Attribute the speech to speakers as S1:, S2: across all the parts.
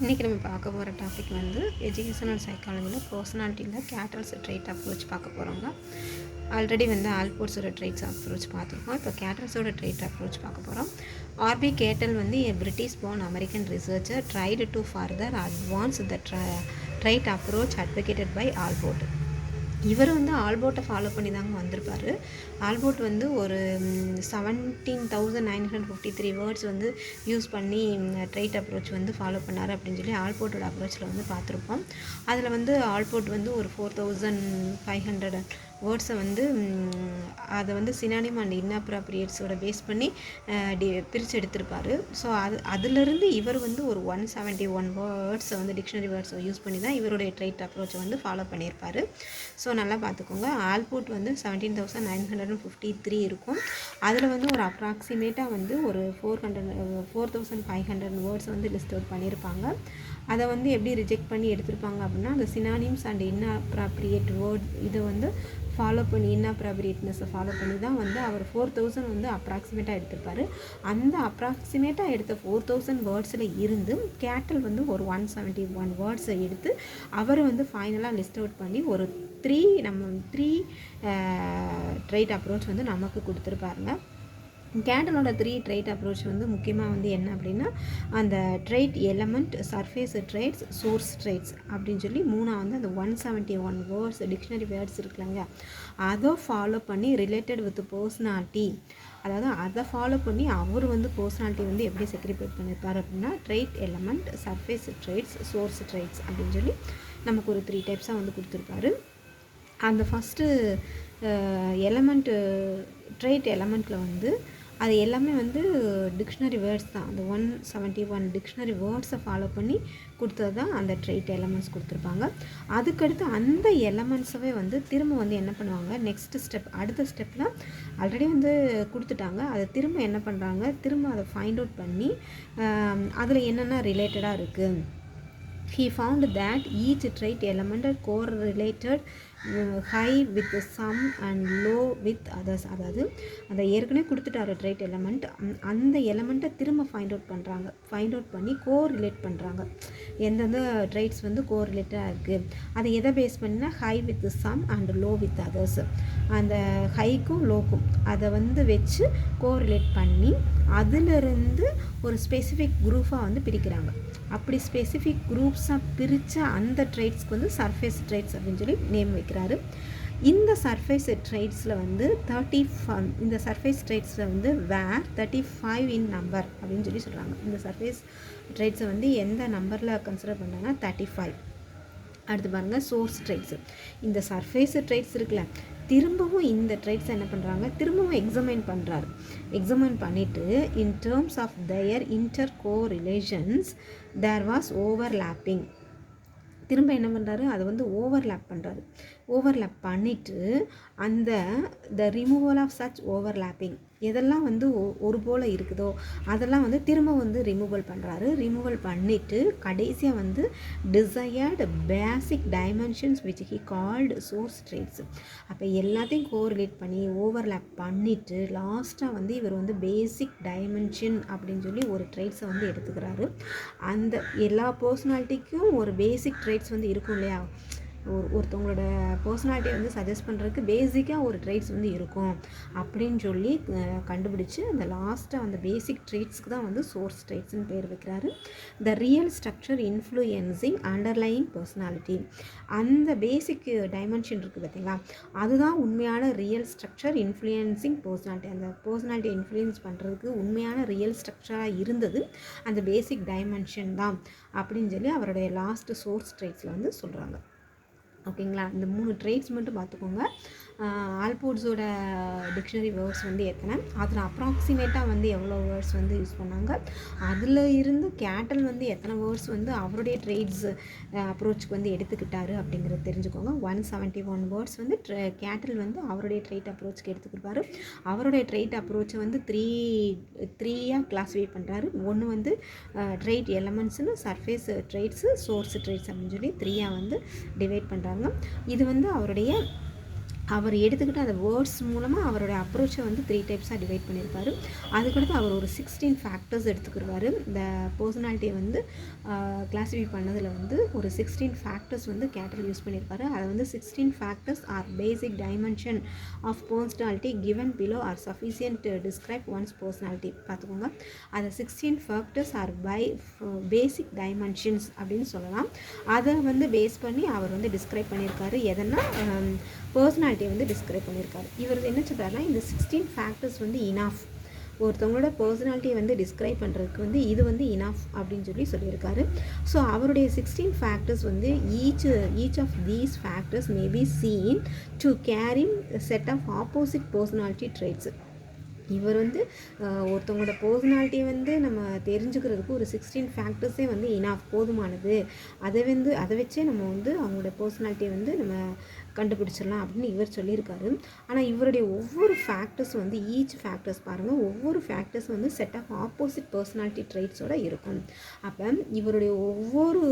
S1: இன்றைக்கி நம்ம பார்க்க போகிற டாபிக் வந்து எஜுகேஷனல் சைக்காலஜியில் பர்சனாலிட்டியில் கேட்டல்ஸ் ட்ரைட் அப்ரோச் பார்க்க போகிறோங்க. ஆல்ரெடி வந்து ஆல்போர்ட்ஸோட ட்ரைட்ஸ் அப்ரோச் பார்த்துருக்கோம். இப்போ கேட்டல்ஸோட ட்ரைட் அப்ரோச் பார்க்க போகிறோம். ஆர்பி கேட்டல் வந்து a British born American researcher tried to further advance the trait approach advocated by Albert. இவர் வந்து ஆல்போர்ட்டை ஃபாலோ பண்ணி தாங்க வந்திருப்பார். ஆல்போர்ட் வந்து ஒரு 17,953 வேர்ட்ஸ் வந்து யூஸ் பண்ணி ட்ரைட் அப்ரோச் வந்து ஃபாலோ பண்ணார் அப்படின்னு சொல்லி ஆல்போர்ட்டோட அப்ரோச்சில் வந்து பார்த்துருப்போம். அதில் வந்து ஆல்போர்ட் வந்து ஒரு 4,500 வேர்ட்ஸை வந்து அதை வந்து சினானிம் அண்ட் இன்அப்ராப்ரியேட்ஸோட பேஸ் பண்ணி பிரித்து எடுத்திருப்பார். ஸோ அதிலிருந்து இவர் வந்து ஒரு 171 வேர்ட்ஸை வந்து டிக்ஷனரி வேர்ட்ஸை யூஸ் பண்ணி தான் இவருடைய ட்ரைட் அப்ரோச்சை வந்து ஃபாலோ பண்ணியிருப்பார். ஸோ நல்லா பார்த்துக்கோங்க. ஆல்போர்ட் வந்து 17,953 இருக்கும். அதில் வந்து ஒரு அப்ராக்சிமேட்டாக வந்து ஒரு 4,500 வேர்ட்ஸ் வந்து லிஸ்ட் அவுட் பண்ணியிருப்பாங்க. அதை வந்து எப்படி ரிஜெக்ட் பண்ணி எடுத்திருப்பாங்க அப்படின்னா, அந்த சினானிம்ஸ் அண்ட் இன்அப்ராப்ரியேட் வேர்ட் இதை வந்து ஃபாலோ பண்ணி இன்அப்ராப்ரியேட்னஸை ஃபாலோ பண்ணி தான் வந்து அவர் 4,000 வந்து அப்ராக்சிமேட்டாக எடுத்திருப்பார். அந்த அப்ராக்சிமேட்டாக எடுத்த 4,000 வேர்ட்ஸில் இருந்து கேட்டல் வந்து ஒரு 171 வேர்ட்ஸை எடுத்து அவர் வந்து ஃபைனலாக லிஸ்ட் அவுட் பண்ணி ஒரு 3 ட்ரைட் அப்ரோச் வந்து நமக்கு கொடுத்துருப்பாருங்க. கேட்டலோட 3 ட்ரைட் அப்ரோச் வந்து முக்கியமாக வந்து என்ன அப்படின்னா, அந்த trait element, surface traits, source traits அப்படின்னு சொல்லி வந்து அந்த 171 வேர்ட்ஸ் டிக்ஷனரி வேர்ட்ஸ் இருக்குல்லங்க, அதை ஃபாலோ பண்ணி ரிலேட்டட் வித் பர்சனாலிட்டி, அதாவது அதை ஃபாலோ பண்ணி அவர் வந்து பர்சனாலிட்டி வந்து எப்படி செக்ரிஃபைட் பண்ணியிருப்பார் அப்படின்னா, trait element, surface traits, source traits அப்படின்னு சொல்லி நமக்கு ஒரு 3 டைப்ஸாக வந்து கொடுத்துருப்பாரு. அந்த ஃபஸ்ட்டு எலமெண்ட்டு ட்ரைட் எலமெண்ட்டில் வந்து அது எல்லாமே வந்து டிக்ஷனரி வேர்ட்ஸ் தான். அந்த 171 டிக்ஷனரி வேர்ட்ஸை ஃபாலோ பண்ணி கொடுத்தது தான் அந்த ட்ரைட் எலமெண்ட்ஸ் கொடுத்துருப்பாங்க. அதுக்கடுத்து அந்த எலமெண்ட்ஸவே வந்து திரும்ப வந்து என்ன பண்ணுவாங்க, நெக்ஸ்ட் ஸ்டெப், அடுத்த ஸ்டெப்பில் ஆல்ரெடி வந்து கொடுத்துட்டாங்க, அதை திரும்ப என்ன பண்ணுறாங்க, திரும்ப அதை ஃபைண்ட் அவுட் பண்ணி அதில் என்னென்ன ரிலேட்டடாக இருக்குது. He found that each trait element correlated high with some and low with others. அதாவது அதை ஏற்கனவே கொடுத்துட்டாரு ட்ரைட் எலமெண்ட், அந்த எலமெண்ட்டை திரும்ப ஃபைண்ட் அவுட் பண்ணி கோரிலேட் பண்ணுறாங்க. எந்தெந்த ட்ரைட்ஸ் வந்து கோரிலேட்டாக இருக்குது, அதை எதை பேஸ் பண்ணினா high with some and low with others, அந்த ஹைக்கும் லோக்கும் அதை வந்து வச்சு கோரிலேட் பண்ணி அதிலிருந்து ஒரு ஸ்பெசிஃபிக் குரூப்பாக வந்து பிரிக்கிறாங்க. அப்படி ஸ்பெசிஃபிக் குரூப்ஸாக பிரித்த அந்த ட்ரைட்ஸ்க்கு வந்து சர்ஃபேஸ் ட்ரைட்ஸ் அப்படின்னு சொல்லி நேம் வைக்கிறாரு. இந்த சர்ஃபேஸ் ட்ரைட்ஸில் வந்து 35, இந்த சர்ஃபேஸ் ட்ரைட்ஸில் வந்து 35 இன் நம்பர் அப்படின்னு சொல்லி சொல்கிறாங்க. இந்த சர்ஃபேஸ் ட்ரைட்ஸை வந்து எந்த நம்பரில் கன்சிடர் பண்ணாங்கன்னா 35. அடுத்து பாருங்கள், சோர்ஸ் ட்ரைட்ஸு. இந்த சர்ஃபேஸ் ட்ரைட்ஸ் இருக்குல்ல, திரும்பவும் இந்த ட்ரைட்ஸை என்ன பண்ணுறாங்க, திரும்பவும் எக்ஸாமைன் பண்ணிவிட்டு in terms of their inter correlations there was overlapping. திரும்ப என்ன பண்ணுறாரு, அதை வந்து ஓவர்லேப் பண்ணிவிட்டு அந்த the removal of such overlapping, எதெல்லாம் வந்து ஒரு போல் இருக்குதோ அதெல்லாம் வந்து திரும்ப வந்து ரிமூவல் பண்ணிவிட்டு கடைசியாக வந்து desired basic dimensions which he called source traits. அப்போ எல்லாத்தையும் கோரிலேட் பண்ணி ஓவர்லேப் பண்ணிவிட்டு லாஸ்ட்டாக வந்து இவர் வந்து பேசிக் டைமென்ஷன் அப்படின்னு சொல்லி ஒரு ட்ரைட்ஸை வந்து எடுத்துக்கிறாரு. அந்த எல்லா பர்சனாலிட்டிக்கும் ஒரு பேசிக் ட்ரைட்ஸ் வந்து இருக்கும் இல்லையா, ஒருத்தவங்களோட பர்சனாலிட்டியை வந்து சஜஸ்ட் பண்ணுறதுக்கு பேசிக்காக ஒரு ட்ரைட்ஸ் வந்து இருக்கும் அப்படின்னு சொல்லி கண்டுபிடிச்சி அந்த லாஸ்ட்டாக அந்த பேசிக் ட்ரைட்ஸ்க்கு தான் வந்து சோர்ஸ் ட்ரைட்ஸ்னு பேர் வைக்கிறாரு. The real structure influencing underlying personality, அந்த பேசிக் டைமென்ஷன் இருக்குது பார்த்தீங்களா, அதுதான் உண்மையான ரியல் ஸ்ட்ரக்சர் இன்ஃப்ளூயன்சிங் பர்சனாலிட்டி. அந்த பர்சனாலிட்டியை இன்ஃப்ளூயன்ஸ் பண்ணுறதுக்கு உண்மையான ரியல் ஸ்ட்ரக்சராக இருந்தது அந்த பேசிக் டைமென்ஷன் தான் அப்படின்னு சொல்லி அவருடைய லாஸ்ட்டு சோர்ஸ் ட்ரைட்ஸில் வந்து சொல்கிறாங்க. ஓகேங்களா, இந்த 3 ட்ரைட்ஸ் மட்டும் பார்த்துக்கோங்க. ஆல்போர்ட்ஸோட டிக்ஷனரி வேர்ட்ஸ் வந்து எத்தனை, அதில் அப்ராக்சிமேட்டாக வந்து எவ்வளோ வேர்ட்ஸ் வந்து யூஸ் பண்ணாங்க, அதில் இருந்து கேட்டல் வந்து எத்தனை வேர்ட்ஸ் வந்து அவருடைய ட்ரைட்ஸ் அப்ரோச்சுக்கு வந்து எடுத்துக்கிட்டாரு அப்படிங்கிறது தெரிஞ்சுக்கோங்க. 171 வேர்ட்ஸ் வந்து கேட்டல் வந்து அவருடைய ட்ரைட் அப்ரோச்சுக்கு எடுத்துக்கிட்டாரு. அவருடைய ட்ரைட் அப்ரோச்சை வந்து த்ரீயாக கிளாஸிஃபை பண்ணுறாரு. ஒன்று வந்து ட்ரைட் எலமெண்ட்ஸ்னு, சர்ஃபேஸ் ட்ரைட்ஸு, சோர்ஸ் ட்ரைட்ஸ் அப்படின்னு சொல்லி 3ஆக வந்து டிவைட் பண்ணுறாங்க. இது வந்து அவருடைய அவர் எடுத்துக்கிட்ட அந்த வேர்ட்ஸ் மூலமாக அவருடைய அப்ரோச்சை வந்து 3 டைப்ஸாக டிவைட் பண்ணியிருப்பார். அதுக்கடுத்து அவர் ஒரு 16 ஃபேக்டர்ஸ் எடுத்துக்கிடுவார். இந்த பர்சனாலிட்டியை வந்து கிளாஸிஃபை பண்ணதில் வந்து ஒரு 16 ஃபேக்டர்ஸ் வந்து கேட்டல் யூஸ் பண்ணியிருப்பார். அதை வந்து 16 factors are basic dimension of personality given below are sufficient to describe one's personality. பார்த்துக்கோங்க, அதை 16 ஃபேக்டர்ஸ் ஆர் பேசிக் டைமென்ஷன்ஸ் அப்படின்னு சொல்லலாம். அதை வந்து பேஸ் பண்ணி அவர் வந்து டிஸ்கிரைப் பண்ணியிருக்காரு. எதனா பர்சனாலிட்டியை வந்து டிஸ்கிரைப் பண்ணியிருக்காரு. இவர் என்ன சொல்கிறாருன்னா, இந்த 16 ஃபேக்டர்ஸ் வந்து இனாஃப், ஒருத்தவங்களோட பர்சனாலிட்டியை வந்து டிஸ்கிரைப் பண்ணுறதுக்கு வந்து இது வந்து இனாஃப் அப்படின்னு சொல்லியிருக்காரு. ஸோ அவருடைய 16 ஃபேக்டர்ஸ் வந்து each of these factors may be seen to carry set of opposite personality traits. இவர் வந்து ஒருத்தவங்களோட பர்சனாலிட்டியை வந்து நம்ம தெரிஞ்சுக்கிறதுக்கு ஒரு 16 ஃபேக்டர்ஸே வந்து இனாஃப், போதுமானது. அதை வச்சே நம்ம வந்து அவங்களோட பர்சனாலிட்டியை வந்து நம்ம கண்டுபிடிச்சிடலாம் அப்படின்னு இவர் சொல்லியிருக்காரு. ஆனால் இவருடைய ஒவ்வொரு ஃபேக்டர்ஸ் வந்து ஈச் ஃபேக்டர்ஸ் பாருங்கள், ஒவ்வொரு ஃபேக்டர்ஸ் வந்து செட் ஆஃப் ஆப்போசிட் பர்சனாலிட்டி ட்ரைட்ஸோடு இருக்கும். அப்போ இவருடைய ஒவ்வொரு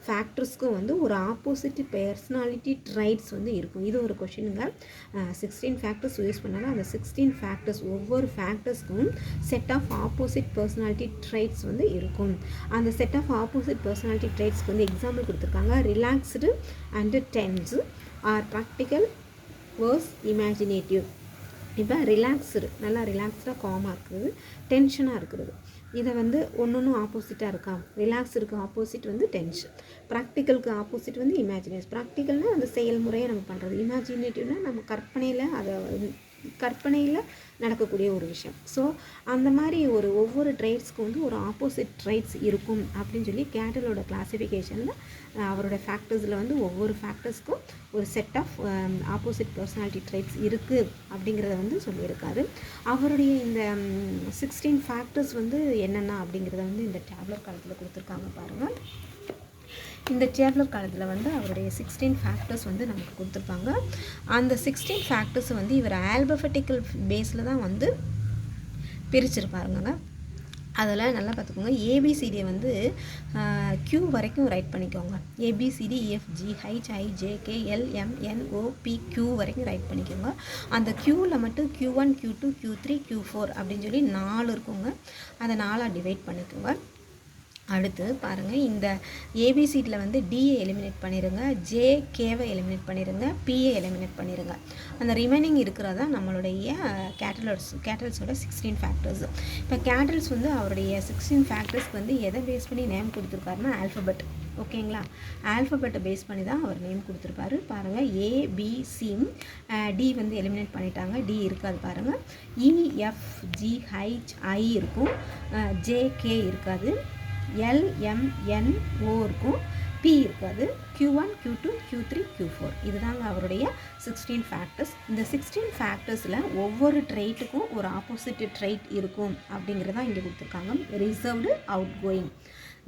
S1: ஃபேக்டர்ஸ்க்கும் வந்து ஒரு ஆப்போசிட் பர்சனாலிட்டி ட்ரைட்ஸ் வந்து இருக்கும். இது ஒரு கொஷினுங்க. 16 ஃபேக்டர்ஸ் யூஸ் பண்ணாலும் அந்த 16 ஃபேக்டர்ஸ் ஒவ்வொரு ஃபேக்டர்ஸ்க்கும் set of opposite personality traits வந்து இருக்கும். அந்த செட் ஆஃப் ஆப்போசிட் பர்சனாலிட்டி ட்ரைட்ஸ்க்கு வந்து எக்ஸாம்பிள் கொடுத்துருக்காங்க. Relaxed and tense or practical versus imaginative. இப்போ ரிலாக்ஸ்டு, நல்லா ரிலாக்ஸ்டாக காமாக இருக்கிறது, டென்ஷனாக இருக்கிறது. இதை வந்து ஒன்று ஆப்போசிட்டாக இருக்கா? ரிலாக்ஸ்டுக்கு ஆப்போசிட் வந்து டென்ஷன், ப்ராக்டிக்கலுக்கு ஆப்போசிட் வந்து இமேஜினேஷன். ப்ராக்டிக்கல்னால் அந்த செயல்முறையை நம்ம பண்ணுறது, இமேஜினேட்டிவ்னால் நம்ம கற்பனையில் நடக்கக்கூடிய ஒரு விஷயம். ஸோ அந்த மாதிரி ஒவ்வொரு ட்ரைட்ஸ்க்கும் வந்து ஒரு ஆப்போசிட் ட்ரைட்ஸ் இருக்கும் அப்படின்னு சொல்லி கேட்டலோட கிளாஸிஃபிகேஷனில் அவரோட ஃபேக்டர்ஸில் வந்து ஒவ்வொரு ஃபேக்டர்ஸ்க்கும் ஒரு set of opposite personality traits இருக்குது அப்படிங்கிறத வந்து சொல்லியிருக்காரு. அவருடைய இந்த 16 ஃபேக்டர்ஸ் வந்து என்னென்ன அப்படிங்கிறத வந்து இந்த டேப்லெட் காலத்தில் கொடுத்துருக்காங்க பாருங்கள். இந்த டேப்லெட் காலத்தில் வந்து அவருடைய 16 ஃபேக்டர்ஸ் வந்து நமக்கு கொடுத்துருப்பாங்க. அந்த 16 ஃபேக்டர்ஸ் வந்து இவர் ஆல்பபெட்டிக்கல் பேஸில் தான் வந்து பிரிச்சிருப்பாருங்க. அதில் நல்லா பார்த்துக்கோங்க, ஏபிசிடியை வந்து Q வரைக்கும் ரைட் பண்ணிக்கோங்க. ஏபிசிடி EFGHIJK LMNOPQ வரைக்கும் ரைட் பண்ணிக்கோங்க. அந்த Qவில் மட்டும் Q1 Q2 Q3 Q4 அப்படின்னு சொல்லி 4 இருக்குங்க. அதை 4ஆக டிவைட் பண்ணிக்கோங்க. அடுத்து பாருங்கள், இந்த ஏபிசிடியில் வந்து டியை எலிமினேட் பண்ணிடுங்க, ஜேகேவை எலிமினேட் பண்ணிடுங்க, பிஏ எலிமினேட் பண்ணிடுங்க. அந்த ரிமைனிங் இருக்கிறதா நம்மளுடைய கேட்டல்ஸோட 16 ஃபேக்டர்ஸ். இப்போ கேட்டல்ஸ் வந்து அவருடைய 16 ஃபேக்டர்ஸ்க்கு வந்து எதை பேஸ் பண்ணி நேம் கொடுத்துருக்காருன்னா ஆல்ஃபபெட். ஓகேங்களா, ஆல்ஃபபெட்டை பேஸ் பண்ணி தான் அவர் நேம் கொடுத்துருப்பாரு. பாருங்கள், ஏபிசி டி வந்து எலிமினேட் பண்ணிட்டாங்க, டி இருக்காது பாருங்கள். EFGHI இருக்கும், ஜேகே இருக்காது, LMNO இருக்கும், P இருக்காது, Q1 Q2 Q3 Q4. இதுதாங்க அவருடைய 16 ஃபேக்டர்ஸ். இந்த 16 ஃபேக்டர்ஸில் ஒவ்வொரு ட்ரைட்டுக்கும் ஒரு ஆப்போசிட் ட்ரைட் இருக்கும் அப்படிங்கிறதான் இங்கே கொடுத்துருக்காங்க. Reserved, out going.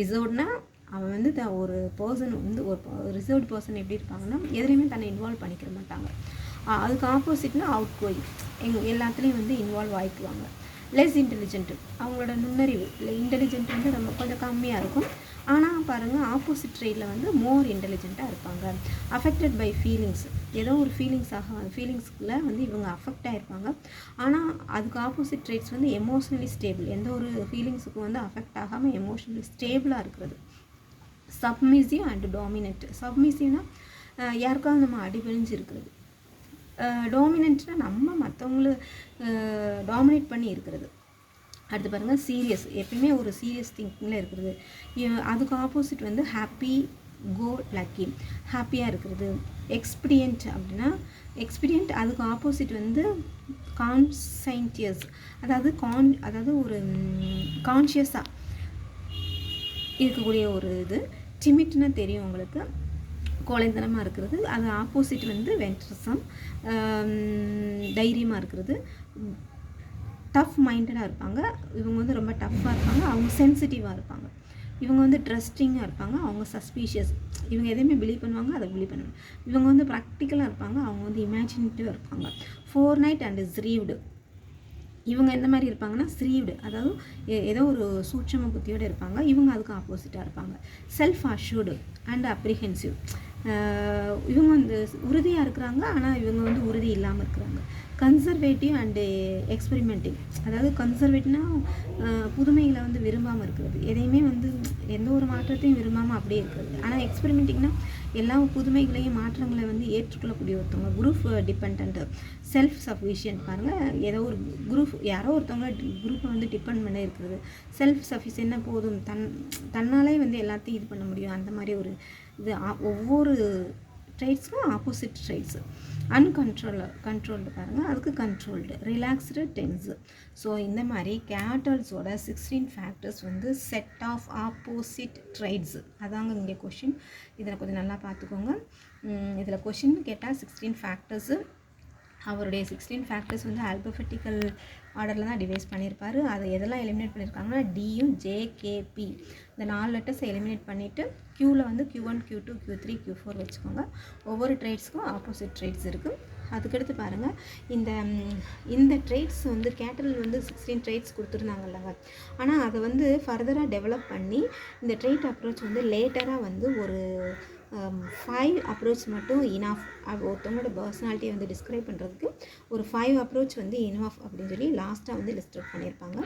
S1: ரிசர்வ்ட்னா அவன் வந்து ஒரு பர்சன் வந்து ஒரு ரிசர்வ்டு பர்சன் எப்படி இருப்பாங்கன்னா எதுலேயுமே தன்னை இன்வால்வ் பண்ணிக்கிற மாட்டாங்க. அதுக்கு ஆப்போசிட்னா அவுட் கோயிங், எல்லாத்துலேயும் வந்து இன்வால்வ் ஆகிக்குவாங்க. லெஸ் இன்டெலிஜென்ட்டு, அவங்களோட நுண்ணறிவு இன்டெலிஜென்ட் வந்து ரொம்ப கொஞ்சம் கம்மியாக இருக்கும். ஆனால் பாருங்கள், ஆப்போசிட் ட்ரைடில் வந்து மோர் இன்டெலிஜென்ட்டாக இருப்பாங்க. அஃபெக்டட் பை ஃபீலிங்ஸ், ஏதோ ஒரு ஃபீலிங்ஸ்க்குள்ளே வந்து இவங்க அஃபெக்ட் ஆகிருப்பாங்க. ஆனால் அதுக்கு ஆப்போசிட் ட்ரைட்ஸ் வந்து எமோஷ்னலி ஸ்டேபிள், எந்த ஒரு ஃபீலிங்ஸுக்கும் வந்து அஃபெக்ட் ஆகாமல் எமோஷ்னலி ஸ்டேபிளாக இருக்கிறது. Submissive and dominant. சப்மிசிவ்னா யாருக்காவது நம்ம அடிபணிஞ்சு இருக்கிறது. டாமினன்ட்னா நம்ம மற்றவங்கள டாமினேட் பண்ணி இருக்கிறது. அடுத்து பாருங்கள், சீரியஸ், எப்பயுமே ஒரு சீரியஸ் திங்கிங்கில் இருக்கிறது. அதுக்கு ஆப்போசிட் வந்து ஹாப்பி கோ லக்கி, ஹாப்பியாக இருக்கிறது. எக்ஸ்பீரியன்ட் அப்படின்னா எக்ஸ்பீரியன்ட், அதுக்கு ஆப்போசிட் வந்து கான்சைன்டியஸ், அதாவது ஒரு கான்ஷியஸாக இருக்கக்கூடிய ஒரு இது. டிமிட்னா தெரியும் உங்களுக்கு, கோழைத்தனமாக இருக்கிறது. அது ஆப்போசிட் வந்து வென்ட்ரசம், தைரியமாக இருக்கிறது. டஃப் மைண்டடாக இருப்பாங்க, இவங்க வந்து ரொம்ப டஃப்பாக இருப்பாங்க, அவங்க சென்சிட்டிவாக இருப்பாங்க. இவங்க வந்து ட்ரஸ்டிங்காக இருப்பாங்க, அவங்க சஸ்பீஷியஸ், இவங்க எதையுமே பிலீவ் பண்ணுவாங்க, அதை பிலீவ் பண்ணுவாங்க. இவங்க வந்து ப்ராக்டிக்கலாக இருப்பாங்க, அவங்க வந்து இமேஜினேட்டிவாக இருப்பாங்க. ஃபோர்நைட் அண்ட் ஸ்ரீவ்டு, இவங்க எந்த மாதிரி இருப்பாங்கன்னா ஸ்ரீவ்டு, அதாவது ஏதோ ஒரு சூட்சம புத்தியோடு இருப்பாங்க. இவங்க அதுக்கு ஆப்போசிட்டாக இருப்பாங்க. செல்ஃப் அஷ்யூர்டு அண்ட் அப்ரிஹென்சிவ், இவங்க வந்து உறுதியாக இருக்கிறாங்க, ஆனால் இவங்க வந்து உறுதி இல்லாமல் இருக்கிறாங்க. கன்சர்வேட்டிவ் அண்டு எக்ஸ்பெரிமெண்டிங், அதாவது கன்சர்வேட்டிவ்னா புதுமைகளை வந்து விரும்பாமல் இருக்கிறது, எதையுமே வந்து எந்த ஒரு மாற்றத்தையும் விரும்பாமல் அப்படியே இருக்கிறது. ஆனால் எக்ஸ்பெரிமெண்டிங்னா எல்லா புதுமைகளையும் மாற்றங்களை வந்து ஏற்றுக்கொள்ளக்கூடிய ஒருத்தவங்க. Group depend, self sufficient. பாருங்கள், ஏதோ ஒரு குரூப், யாரோ ஒருத்தவங்க குரூப்பை வந்து டிபெண்ட் பண்ண இருக்கிறது. செல்ஃப் சஃபிஷியன்ட்னா போதும், தன்னாலே வந்து எல்லாத்தையும் இது பண்ண முடியும், அந்த மாதிரி ஒரு இது. ஒவ்வொரு ட்ரைட்ஸ்க்கும் ஆப்போசிட் ட்ரைட்ஸு. கண்ட்ரோல்டு பாருங்கள், அதுக்கு கண்ட்ரோல்டு, ரிலாக்ஸ்டு, டென்ஸு. ஸோ இந்த மாதிரி கேட்டல்ஸோட 16 ஃபேக்டர்ஸ் வந்து செட் ஆஃப் ஆப்போசிட் ட்ரைட்ஸு. அதாங்க இங்கே கொஷின். இதில் கொஞ்சம் நல்லா பார்த்துக்கோங்க. இதில் கொஷின் கேட்டால் 16 ஃபேக்டர்ஸு, அவருடைய 16 ஃபேக்டர்ஸ் வந்து ஆல்பபெட்டிக்கல் ஆர்டரில் தான் டிவைஸ் பண்ணியிருப்பார். அதை எதெல்லாம் எலிமினேட் பண்ணியிருக்காங்கன்னா டியும் ஜேகேபி இந்த 4 லெட்டர்ஸை எலிமினேட் பண்ணிவிட்டு க்யூவில் வந்து Q1 Q2 Q3 Q4 வச்சுக்கோங்க. ஒவ்வொரு ட்ரேட்ஸ்க்கும் ஆப்போசிட் ட்ரேட்ஸ் இருக்குது. அதுக்கடுத்து பாருங்கள், இந்த ட்ரேட்ஸ் வந்து கேட்டல் வந்து 16 ட்ரேட்ஸ் கொடுத்துருந்தாங்கல்லங்க, ஆனால் அதை வந்து ஃபர்தராக டெவலப் பண்ணி இந்த ட்ரேட் அப்ரோச் வந்து லேட்டராக வந்து ஒரு 5 அப்ரோச் மட்டும் இனாஃப். ஒருத்தவங்களோட பர்சனாலிட்டியை வந்து டிஸ்கிரைப் பண்ணுறதுக்கு ஒரு 5 அப்ரோச் வந்து இனாஃப் அப்படின்னு சொல்லி லாஸ்ட்டாக வந்து லிஸ்ட் அவுட் பண்ணியிருப்பாங்க.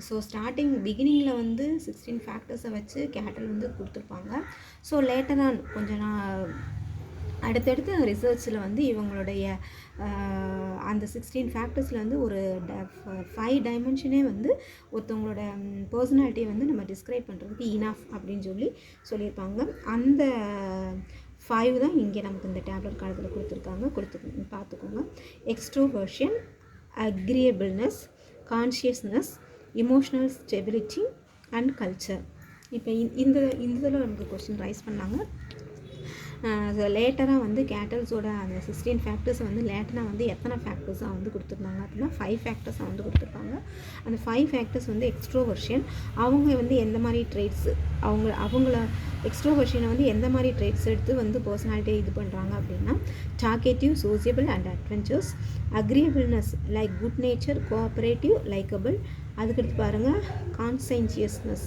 S1: ஸோ பிகினிங்கில் வந்து 16 ஃபேக்டர்ஸை வச்சு கேட்டல் வந்து கொடுத்துருப்பாங்க. ஸோ லேட்டரான் கொஞ்சம் அடுத்தடுத்து ரிசர்ச்சில் வந்து இவங்களுடைய அந்த 16 ஃபேக்டர்ஸில் வந்து ஒரு 5 டைமென்ஷனே வந்து ஒருத்தவங்களோட பர்சனாலிட்டியை வந்து நம்ம டிஸ்கிரைப் பண்ணுறதுக்கு இனாஃப் அப்படின்னு சொல்லியிருப்பாங்க. அந்த 5 தான் இங்கே நமக்கு இந்த டேப்லெட் காலத்தில் கொடுத்துருக்காங்க. பார்த்துக்கோங்க. Extroversion, agreeableness, conscientiousness, emotional stability and culture. இப்போ இந்த இதில் நமக்கு கொஸ்டின் ரைஸ் பண்ணாங்க. லேட்டராக வந்து கேட்டல்ஸோட அந்த 16 ஃபேக்டர்ஸை வந்து லேட்டராக வந்து எத்தனை ஃபேக்டர்ஸாக வந்து கொடுத்துருந்தாங்க அப்படின்னா 5 ஃபேக்டர்ஸாக வந்து கொடுத்துருப்பாங்க. அந்த 5 ஃபேக்டர்ஸ் வந்து எக்ஸ்ட்ரோவர்ஷன், அவங்க வந்து எந்த மாதிரி ட்ரேட்ஸ், அவங்கள எக்ஸ்ட்ரோவர்ஷனை வந்து எந்த மாதிரி ட்ரேட்ஸ் எடுத்து வந்து பர்சனாலிட்டியை இது பண்ணுறாங்க அப்படின்னா talkative, sociable and adventures. Agreeableness like good nature, cooperative, likable. அதுக்கடுத்து பாருங்கள் கான்சைன்ஷியஸ்னஸ்,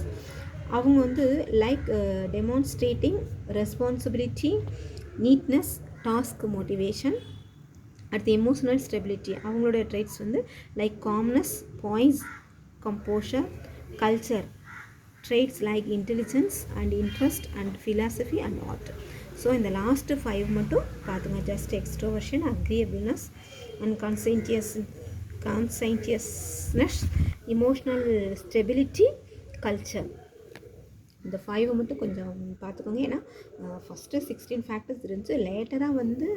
S1: அவங்க வந்து like demonstrating responsibility, neatness, task motivation. அடுத்து எமோஷனல் ஸ்டெபிலிட்டி, அவங்களோட ட்ரைட்ஸ் வந்து like calmness, poise, composure. Culture traits like intelligence and interest and philosophy and art. So இந்த last 5 மட்டும் பார்த்துங்க. Just extroversion, agreeableness and conscientiousness, emotional stability, culture. இந்த 5 மட்டும் கொஞ்சம் பார்த்துக்கோங்க. ஏன்னா ஃபஸ்ட்டு 16 ஃபேக்டர்ஸ் இருந்துச்சு. லேட்டராக வந்து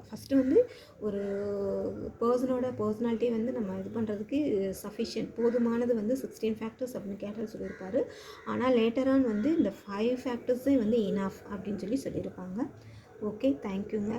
S1: ஃபஸ்ட்டு வந்து ஒரு பர்சனோட பர்சனாலிட்டியை வந்து நம்ம இது பண்ணுறதுக்கு சஃபிஷியன்ட், போதுமானது வந்து 16 ஃபேக்டர்ஸ் அப்படின்னு கேட்டால் சொல்லியிருப்பார். ஆனால் லேட்டரான் வந்து இந்த 5 ஃபேக்டர்ஸே வந்து இனாஃப் அப்படின்னு சொல்லியிருப்பாங்க. ஓகே, தேங்க்யூங்க.